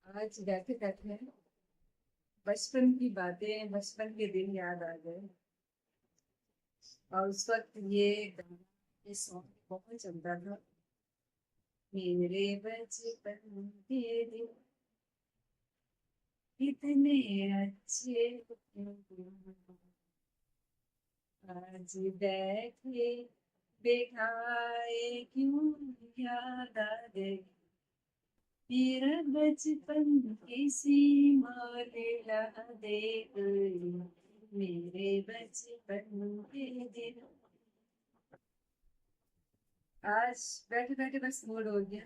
आज बैठे बैठे बचपन की बातें, बचपन के दिन याद आ गए। और उस वक्त ये गाना, ये सॉन्ग बहुत चलता था। मेरे बचपन के दिन कितने अच्छे थे। आज बैठे बेखाए क्यों याद आ गए। मेरा बचपन किसी मौला दे गई। मेरे बचपन के दिन। आज बैठे बैठे बस मूड हो गया।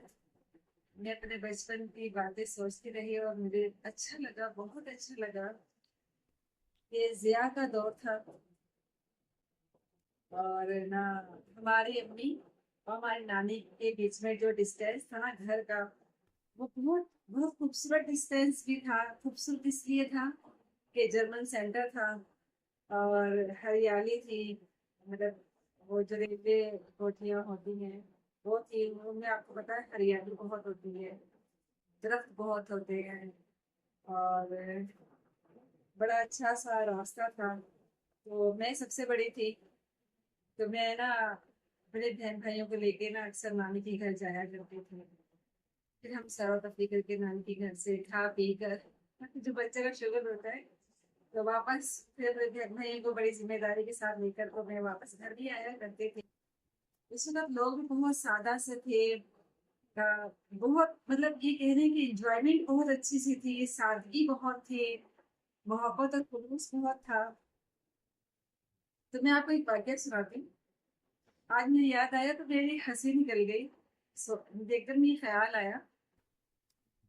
मैं अपने बचपन की बातें सोचती रही और मुझे अच्छा लगा, बहुत अच्छा लगा। ये जिया का दौर था। और ना, हमारी अम्मी और हमारी नानी के बीच में जो डिस्टेंस था ना घर का, वो बहुत बहुत खूबसूरत डिस्टेंस भी था। खूबसूरत इसलिए था कि जर्मन सेंटर था और हरियाली थी। मतलब वो जो रेलवे कोठियाँ होती हैं वो थी, उनमें आपको पता है हरियाली बहुत होती है, दरख्त बहुत होते हैं। और बड़ा अच्छा सा रास्ता था। तो मैं सबसे बड़ी थी, तो मैं ना बड़े बहन भाइयों को लेके ना अक्सर नानी के घर जाया करती थी। फिर हम सैर तफरी करके नानी के घर से खा पी कर जो बच्चे का शुगर होता है, तो वापस फिर अपने बहन भाइयों को बड़ी जिम्मेदारी के साथ लेकर तो मैं वापस घर भी आया करते थे। उस वक्त लोग भी बहुत सादा से थे। बहुत मतलब ये कह रहे हैं कि इंजॉयमेंट बहुत अच्छी सी थी, सादगी बहुत थी, मोहब्बत और खुलूस बहुत था। तो मैं आपको एक वाक्य सुनाती हूँ। आज मुझे याद आया तो मेरी हंसी निकल गई। मुझे एकदम ये ख्याल आया,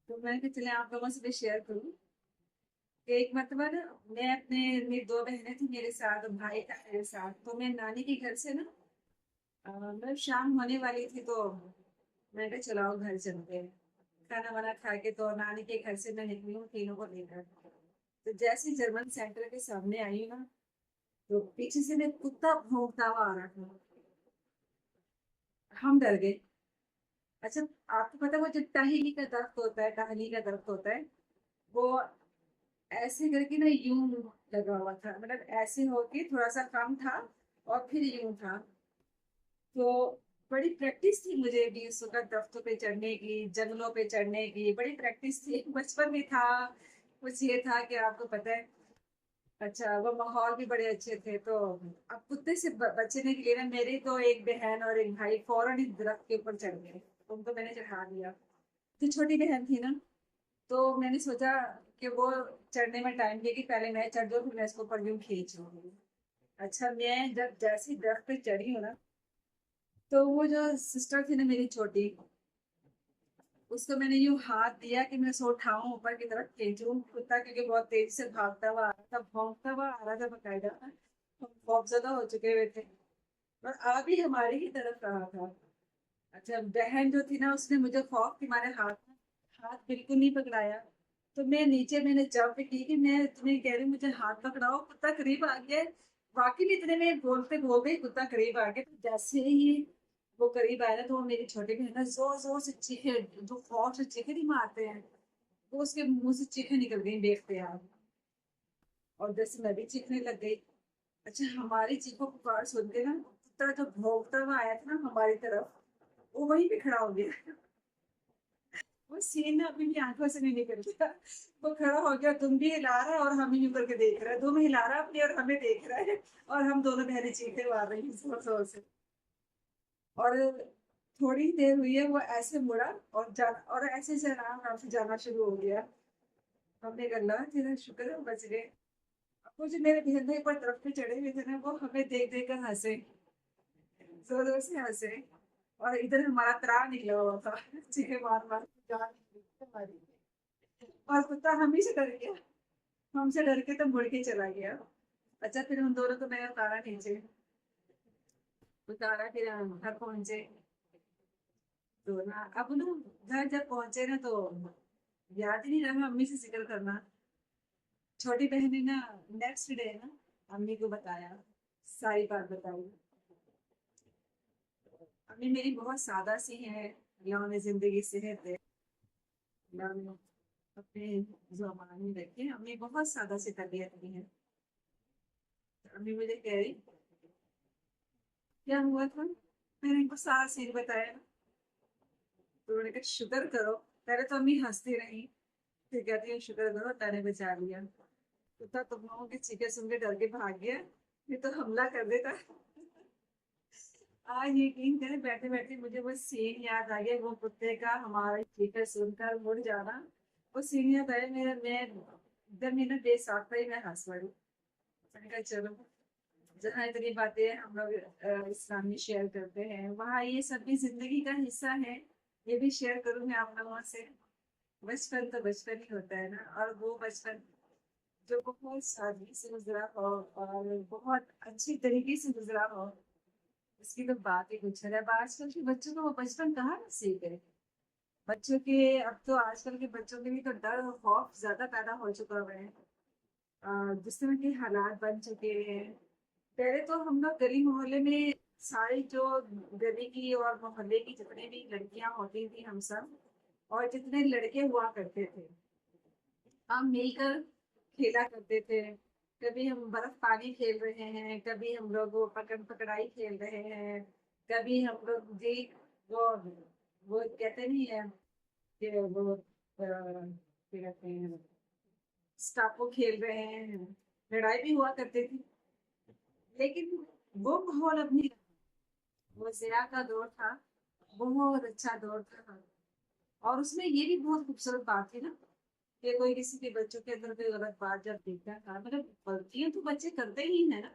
तो मैंने कहा चले आप लोगों से भी शेयर करूँ। एक मतलब ना, मैं अपने मेरी दो बहनें थी मेरे साथ और भाई था मेरे साथ। तो मैं नानी के घर से ना मतलब शाम होने वाली थी, तो मैंने कहा चलाओ घर चलते हैं। खाना वाना खा के तो नानी के घर से मैं निकली हूँ तीनों को लेकर। तो जैसे ही जर्मन सेंटर के सामने आई हूँ ना, तो पीछे से मैं कुत्ता भौंकता हुआ आ रहा था। हम डर गए। अच्छा, आपको पता है वो जो टहनी का दर्ख्त होता है, टहनी का दर्ख्त होता है, वो ऐसे करके ना यूं लगा हुआ था। मतलब ऐसे होके थोड़ा सा कम था और फिर यूं था। तो बड़ी प्रैक्टिस थी मुझे भी उस वक्त दफ्तरों पे चढ़ने की, जंगलों पे चढ़ने की बड़ी प्रैक्टिस थी। बचपन में था, कुछ ये था कि आपको पता है। अच्छा, वो माहौल भी बड़े अच्छे थे। तो अब कुत्ते से बचने के लिए ना मेरी तो एक बहन और एक भाई फौरन ही दरख्त के ऊपर चढ़ गए। उनको मैंने चढ़ा दिया। तो छोटी बहन थी ना, तो मैंने सोचा कि वो चढ़ने में टाइम लेगी, पहले मैं चढ़ जाऊँ फिर मैं इसको ऊपर यूं खींच लूंगी। अच्छा, मैं जब जैसी दरख्त पे चढ़ी हूँ ना, तो वो जो सिस्टर थी ना मेरी छोटी, उसको मैंने यूं हाथ दिया कि मैं उसको उठाऊं ऊपर की तरफ खींचूं। कुत्ता क्योंकि बहुत तेज से भागता हुआ आ रहा था, भौंकता हुआ आ रहा था बकायदा। हम खौफजदा हो चुके हुए थे और आ भी हमारी ही तरफ रहा था। अच्छा, बहन जो थी ना उसने मुझे खौफ के मारे हाथ बिल्कुल नहीं पकड़ाया। तो मैं नीचे मैंने जंप की कि मैं तुम्हें कह रही हूँ मुझे हाथ पकड़ाओ, कुत्ता करीब आ गया। वाकई में इतने में बोलते बोलते ही कुत्ता करीब आ गया। तो जैसे ही वो करीब आया ना, तो वो मेरी छोटी बहन ना जोर जोर से चीखे, जो खौफ से चीखे नहीं मारते हैं, तो उसके मुंह से चीखें निकल गई देखते यार। और जैसे मैं भी चीखने लग गई। अच्छा, हमारी चीखों पुकार सुन के ना कुत्ता जो भौंकता हुआ आया था ना हमारी तरफ, वो वहीं पे खड़ा हो गया। वो सीन ना अभी भी आंखों से नहीं निकल गया। वो खड़ा हो गया, तुम भी हिला रहा है और हम ही करके देख रहा है, तुम हिला रहा है अपनी और हमें देख रहा है। और हम दोनों बहनें चीखे मार रही हैं जोर जोर से। और थोड़ी देर हुई है वो ऐसे मुड़ा और और ऐसे से आराम आराम से जाना शुरू हो गया। हमने कहा अल्लाह तेरा शुक्र है बच गए। अब वो जो मेरे बहन भाई पर तरफ पे चढ़े हुए थे ना, वो हमें देख देख कर हंसे, जोर जोर से हंसे। और इधर हमारा त्राण निकला हुआ था, चीखे मार मार के जान निकली थी हमारी। और कुत्ता हम ही से डर गया, हमसे डर के तो मुड़ के चला गया। अच्छा, फिर उन दोनों को मैंने उतारा नीचे, उतारा फिर हम घर पहुंचे। तो ना अब ना घर जब पहुंचे ना, तो याद ही नहीं रहा अम्मी से जिक्र करना। छोटी बहन ने ना नेक्स्ट डे ना अम्मी को बताया, सारी बात बताई। अम्मी मेरी बहुत सादा सी है, अल्लाह उन्हें जिंदगी सेहत दे। अपने जबान में रखे। अम्मी बहुत सादा सी तबीयत की है। अम्मी मुझे कह रही क्या हुआ था, मैंने इनको सारा सीन बताया ना, तो मैंने कहा शुक्र करो। पहले तो अम्मी हंसती रही, फिर कहती है शुक्र करो मैंने बचा लिया। तो था तुम लोगों की चीखें सुन के डर के भाग गया, ये तो हमला कर देता। आज यकीन करें बैठे बैठे मुझे वो सीन याद आ गया, वो कुत्ते का हमारा चीखकर सुनकर मुड़ जाना। वो सीन याद आया मेरा, मैं एकदम ही ना बेसाख्ता ही मैं हंस पड़ी। मैंने कहा चलो, जहाँ इतनी बातें हम लोग इस्लाम में शेयर करते हैं, वहाँ ये सब भी जिंदगी का हिस्सा है। ये भी शेयर करूंगी आप लोगों से। बचपन तो बचपन ही होता है ना, और वो बचपन जो बहुत सादगी से गुजरा हो और बहुत अच्छी तरीके से गुजरा हो, इसकी तो बात ही कुछ है। अब आजकल के बच्चों को वो बचपन कहाँ नसीब है। बच्चों के अब तो आजकल के बच्चों के लिए तो डर और खौफ ज्यादा पैदा हो चुका है। जिस तरह के हालात बन चुके हैं। पहले तो हम लोग गली मोहल्ले में सारी जो गली की और मोहल्ले की जितने भी लड़कियां होती थी, हम सब और जितने लड़के हुआ करते थे, हम मिलकर खेला करते थे। कभी हम बर्फ पानी खेल रहे हैं, कभी हम लोग वो पकड़ पकड़ाई खेल रहे हैं, कभी हम लोग जी वो कहते नहीं है कि वो क्या कहते हैं, स्टापो खेल रहे हैं। लड़ाई भी हुआ करती थी, लेकिन वो माहौल अब नहीं रहा। वो ज़िया का दौर था, बहुत अच्छा दौर था। और उसमें ये भी बहुत खूबसूरत बात थी ना, कि कोई किसी के बच्चों के अंदर कोई गलत बात जब देखता था, मतलब गलतियां तो बच्चे करते ही है ना।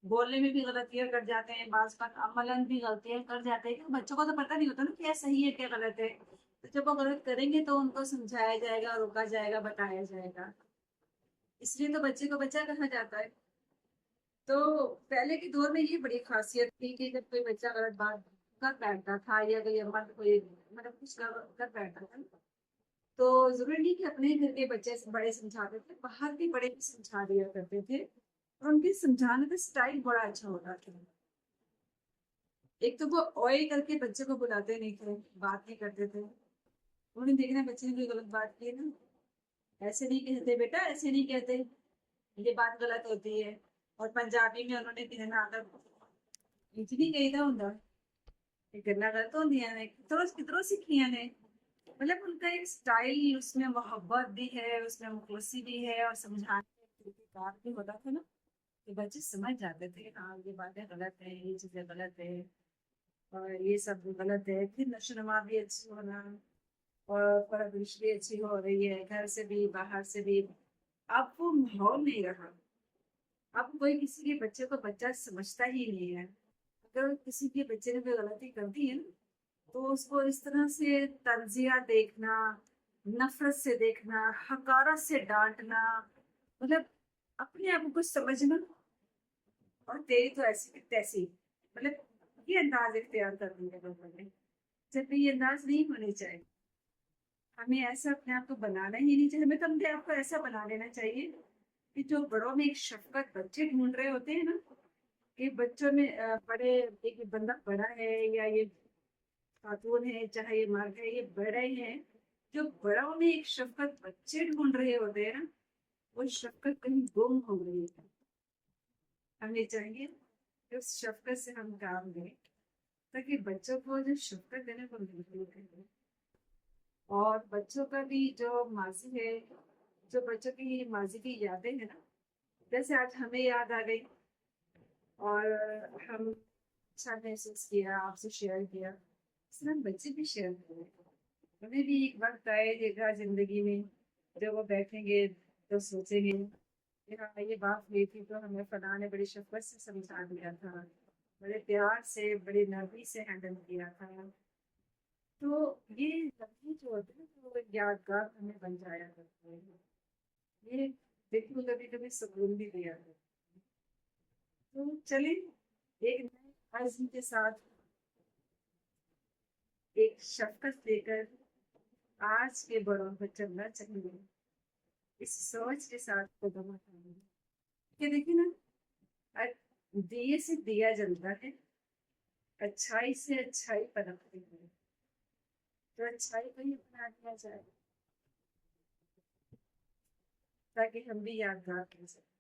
बोलने में भी गलतियां कर जाते हैं, बाज बात अमलन भी गलतियां कर जाते हैं, क्योंकि बच्चों को तो पता नहीं होता ना क्या सही है क्या गलत है। तो जब वो गलत करेंगे तो उनको समझाया जाएगा, रोका जाएगा, बताया जाएगा। इसलिए तो बच्चे को बच्चा कहा जाता है। तो पहले के दौर में ये बड़ी खासियत थी कि जब कोई बच्चा गलत बात कर बैठता था, या कोई अम्मा कोई मतलब कुछ कर बैठता था, तो जरूरी नहीं कि अपने घर के बच्चे से बड़े समझाते थे, बाहर के बड़े भी समझा दिया करते थे। और उनके समझाने का स्टाइल बड़ा अच्छा होता था। एक तो वो ओए करके बच्चे को बुलाते नहीं थे, बात नहीं करते थे। उन्हें देखना बच्चे ने कोई गलत बात की है ना, ऐसे नहीं कहते बेटा, ऐसे नहीं कहते, ये बात गलत होती है। और पंजाबी में उन्होंने कहना आदत इंच नहीं कही था ਹੁੰਦਾ, ये गल्ला गलत होंदियां ने, किधरों सीखियां ने। मतलब उनका एक स्टाइल, उसमें मोहब्बत भी है, उसमें मुखलसी भी है, और समझाने का तरीकेकार भी होता था ना, कि बच्चे समझ जाते थे हाँ ये बातें गलत है, ये चीजें गलत है, और ये सब गलत है। फिर नशोनुमा भी अच्छी होना, और परवरिश भी अच्छी हो रही है, घर से भी बाहर से भी। अब वो माहौल नहीं रहा। अब कोई किसी के बच्चे को बच्चा समझता ही नहीं है। अगर किसी के बच्चे ने कोई गलती कर दी है ना, तो उसको इस तरह से तंजिया देखना, नफरत से देखना, हकारत से डांटना, मतलब अपने आप को कुछ समझना, और तेरी तो ऐसी की तैसी, मतलब ये अंदाज इख्तियार कर दिए लोगों ने। जबकि ये अंदाज नहीं होने चाहिए। हमें ऐसा अपने आप को बनाना ही नहीं चाहिए। हमें तो अपने आप को ऐसा बना लेना चाहिए कि जो बड़ों में एक शफकत बच्चे ढूंढ रहे होते हैं ना, कि बच्चों में बड़े, एक बंदा बड़ा है या ये खातून है चाहे ये मर्द है, ये बड़े हैं, जो बड़ों में एक शफकत बच्चे ढूंढ रहे होते हैं ना, वो शफकत कहीं गुम हो गई है। हमें चाहिए कि उस शफकत से हम काम लें, ताकि बच्चों को जो शफकत देने को मिलती है। और बच्चों का भी जो माजी है, जो बच्चों की माजी की यादें है ना, जैसे आज हमें याद आ गई, और हम अच्छा महसूस किया, आपसे शेयर किया, इस तरह बच्चे भी शेयर करें। उन्हें भी एक वक्त आएगा जिंदगी में, जब वो बैठेंगे तो सोचेंगे कि हाँ ये बात हुई थी, तो हमें फलां ने बड़ी शफ़क़त से समझा दिया था, बड़े प्यार से, बड़ी नरमी से हैंडल किया था। तो ये लम्हे जो होते हैं ना, वो यादगार हमें बन जाया करते हैं। ये दिल को कभी कभी सुकून भी दिया है। तो चलिए, एक नए अज़्म के साथ, एक शफ़क़त लेकर आज के बड़ों पर चलना चाहिए, इस सोच के साथ कदम उठाएंगे। ये देखिए ना, दिए से दिया जलता है, अच्छाई से अच्छाई पनपती है, तो अच्छाई को ही अपना लिया जाए। ताकि हम भी यादगार कर सकें।